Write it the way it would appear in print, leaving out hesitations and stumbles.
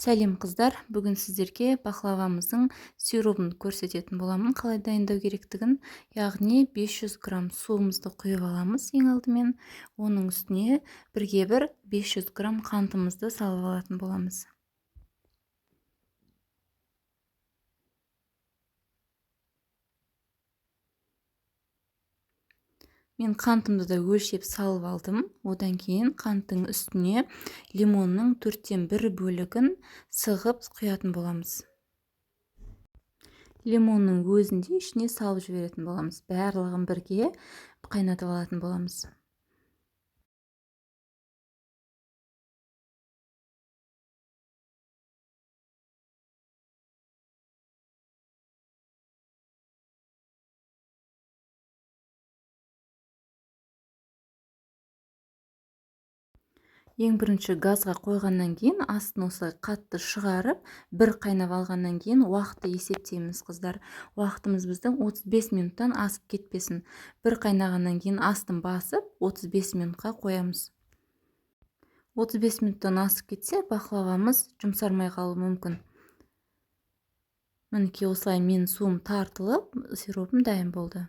Сәлем қыздар, бүгін сіздерге бақлавамыздың сиропын көрсететін боламын, қалай дайындау керектігін. Яғни 500 грамм суымызды құйып аламыз ең алдымен. Оның үстіне бірге бір 500 грамм қантымызды салып алатын боламыз. Мен қантымды да өлшеп салып алдым. Одан кейін қанттың үстіне лимонның 1/4 бөлігін сығып құятын боламыз. Лимонның өзін де ішіне салып жіберетін боламыз. Барлығын бірге қайнатып алатын боламыз. Ең бірінші газға қойғаннан кейін астын осылай қатты шығарып, бір қайнап алғаннан кейін уақытты есептейміз қыздар. Уақытымыз біздің 35 минуттан асып кетпесін. Бір қайнағаннан кейін астын басып 35 минутқа қоямыз. 35 минуттан асып кетсе, бақлавамыз жұмсармай қалуы мүмкін. Мінекей осылай менің суым тартылып, сиропым дайын болды.